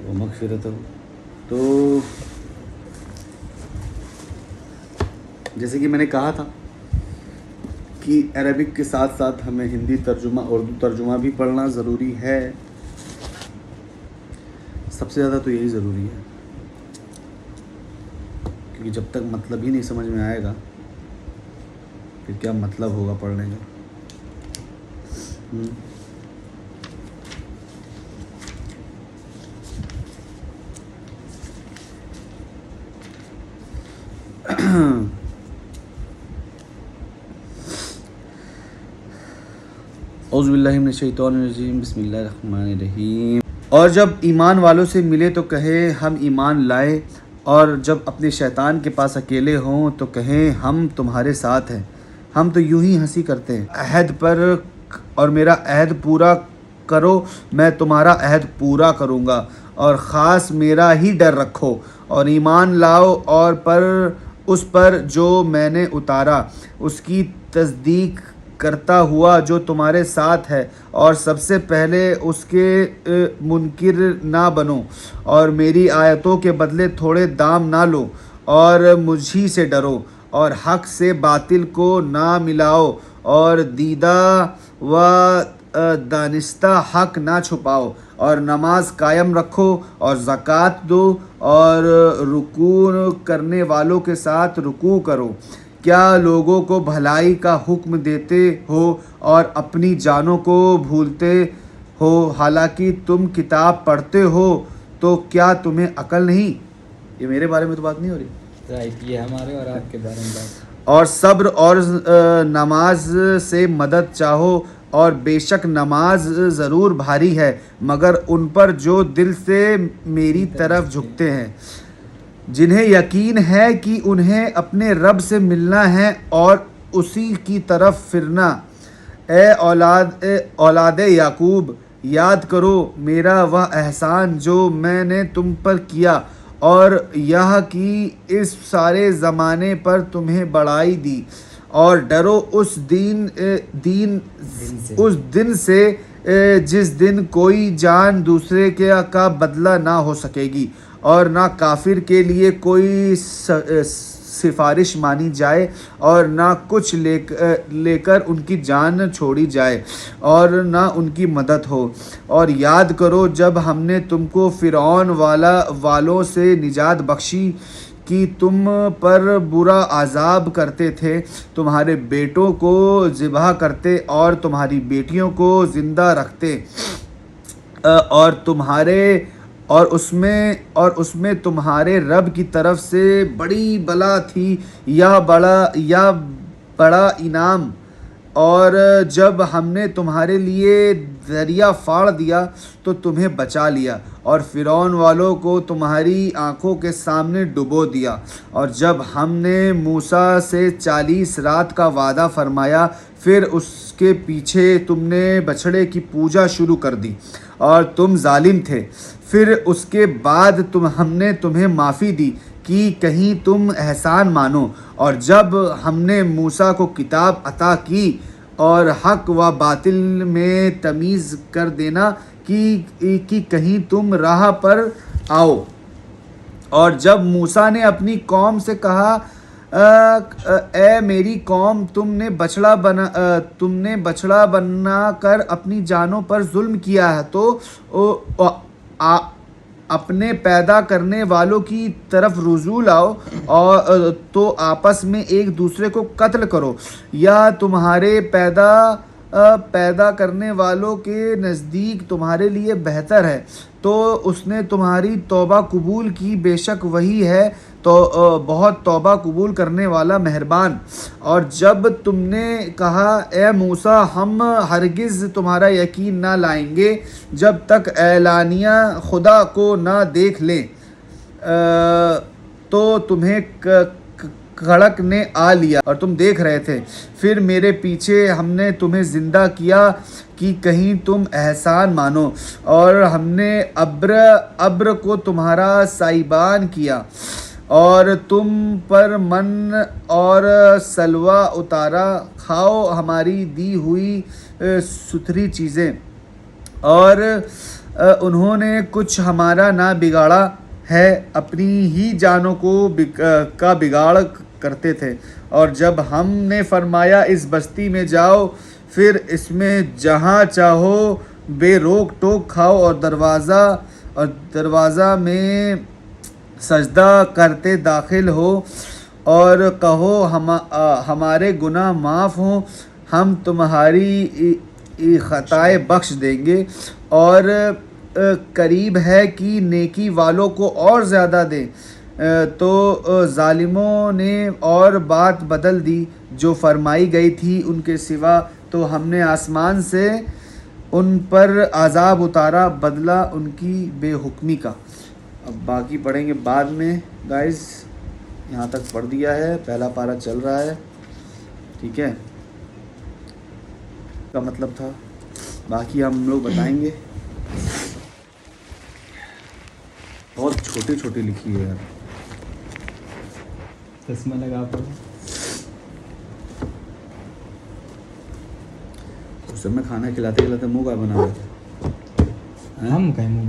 ومغفرته۔ تو جیسے کہ میں نے کہا تھا کہ عربک کے ساتھ ساتھ ہمیں ہندی ترجمہ اردو ترجمہ بھی پڑھنا ضروری ہے، سب سے زیادہ تو یہی ضروری ہے، کیونکہ جب تک مطلب ہی نہیں سمجھ میں آئے گا پھر کیا مطلب ہوگا پڑھنے کا۔ اعوذ باللہ من الشیطان الرجیم، بسم اللہ الرحمن الرحیم۔ اور جب ایمان والوں سے ملے تو کہے ہم ایمان لائے، اور جب اپنے شیطان کے پاس اکیلے ہوں تو کہیں ہم تمہارے ساتھ ہیں، ہم تو یوں ہی ہنسی کرتے ہیں۔ عہد پر اور میرا عہد پورا کرو، میں تمہارا عہد پورا کروں گا، اور خاص میرا ہی ڈر رکھو، اور ایمان لاؤ اور اس پر جو میں نے اتارا اس کی تصدیق کرتا ہوا جو تمہارے ساتھ ہے، اور سب سے پہلے اس کے منکر نہ بنو، اور میری آیتوں کے بدلے تھوڑے دام نہ لو، اور مجھی سے ڈرو، اور حق سے باطل کو نہ ملاؤ، اور دیدہ و دانستہ حق نہ چھپاؤ، اور نماز قائم رکھو اور زکوٰۃ دو، اور رکوع کرنے والوں کے ساتھ رکوع کرو۔ کیا لوگوں کو بھلائی کا حکم دیتے ہو اور اپنی جانوں کو بھولتے ہو، حالانکہ تم کتاب پڑھتے ہو، تو کیا تمہیں عقل نہیں؟ یہ میرے بارے میں تو بات نہیں ہو رہی، رائٹ، یہ ہمارے اور آپ کے بارے میں بات۔ اور صبر اور نماز سے مدد چاہو، اور بے شک نماز ضرور بھاری ہے مگر ان پر جو دل سے میری طرف جھکتے ہیں، جنہیں یقین ہے کہ انہیں اپنے رب سے ملنا ہے اور اسی کی طرف پھرنا۔ اے اولاد یعقوب، یاد کرو میرا وہ احسان جو میں نے تم پر کیا، اور یہ کہ اس سارے زمانے پر تمہیں بڑائی دی، اور ڈرو اس دن سے جس دن کوئی جان دوسرے کا بدلہ نہ ہو سکے گی، اور نہ کافر کے لیے کوئی سفارش مانی جائے، اور نہ کچھ لے کر ان کی جان چھوڑی جائے، اور نہ ان کی مدد ہو۔ اور یاد کرو جب ہم نے تم کو فرعون والوں سے نجات بخشی کہ تم پر برا عذاب کرتے تھے، تمہارے بیٹوں کو ذبح کرتے اور تمہاری بیٹیوں کو زندہ رکھتے، اور اس میں تمہارے رب کی طرف سے بڑی بلا تھی یا بڑا انعام، اور جب ہم نے تمہارے لیے دریا پھاڑ دیا تو تمہیں بچا لیا، اور فرعون والوں کو تمہاری آنکھوں کے سامنے ڈبو دیا، اور جب ہم نے موسیٰ سے 40 رات کا وعدہ فرمایا پھر اس کے پیچھے تم نے بچھڑے کی پوجا شروع کر دی اور تم ظالم تھے، پھر اس کے بعد ہم نے تمہیں معافی دی کہ کہیں تم احسان مانو، اور جب ہم نے موسیٰ کو کتاب عطا کی اور حق و باطل میں تمیز کر دینا کہ کہیں تم راہ پر آؤ، اور جب موسیٰ نے اپنی قوم سے کہا اے میری قوم، تم نے بچڑا بنا کر اپنی جانوں پر ظلم کیا ہے، تو اپنے پیدا کرنے والوں کی طرف رجوع لاؤ، اور تو آپس میں ایک دوسرے کو قتل کرو، یا تمہارے پیدا کرنے والوں کے نزدیک تمہارے لیے بہتر ہے، تو اس نے تمہاری توبہ قبول کی، بے شک وہی ہے تو بہت توبہ قبول کرنے والا مہربان۔ اور جب تم نے کہا اے موسیٰ ہم ہرگز تمہارا یقین نہ لائیں گے جب تک اعلانیہ خدا کو نہ دیکھ لیں، تو تمہیں کڑک نے آ لیا اور تم دیکھ رہے تھے، پھر میرے پیچھے ہم نے تمہیں زندہ کیا کہ کہیں تم احسان مانو، اور ہم نے ابر کو تمہارا سائبان کیا، اور تم پر من اور سلوہ اتارا، کھاؤ ہماری دی ہوئی ستھری چیزیں، اور انہوں نے کچھ ہمارا نہ بگاڑا ہے، اپنی ہی جانوں کو کا بگاڑ کرتے تھے، اور جب ہم نے فرمایا اس بستی میں جاؤ، پھر اس میں جہاں چاہو بے روک ٹوک کھاؤ، اور دروازہ میں سجدہ کرتے داخل ہو، اور کہو ہمارے گناہ معاف ہوں، ہم تمہاری خطائیں بخش دیں گے، اور قریب ہے کہ نیکی والوں کو اور زیادہ دیں۔ تو ظالموں نے اور بات بدل دی جو فرمائی گئی تھی ان کے سوا، تو ہم نے آسمان سے ان پر عذاب اتارا، بدلہ ان کی بے حکمی کا۔ اب باقی پڑھیں گے بعد میں گائز، یہاں تک پڑھ دیا ہے، پہلا پارہ چل رہا ہے، ٹھیک ہے، کا مطلب تھا، باقی ہم لوگ بتائیں گے۔ بہت چھوٹی چھوٹی لکھی ہے یار، چشمہ لگا پڑا۔ اس میں کھانا کھلاتے کھلاتے منہ کا بنا رہا تھا۔ ہم کہیں منہ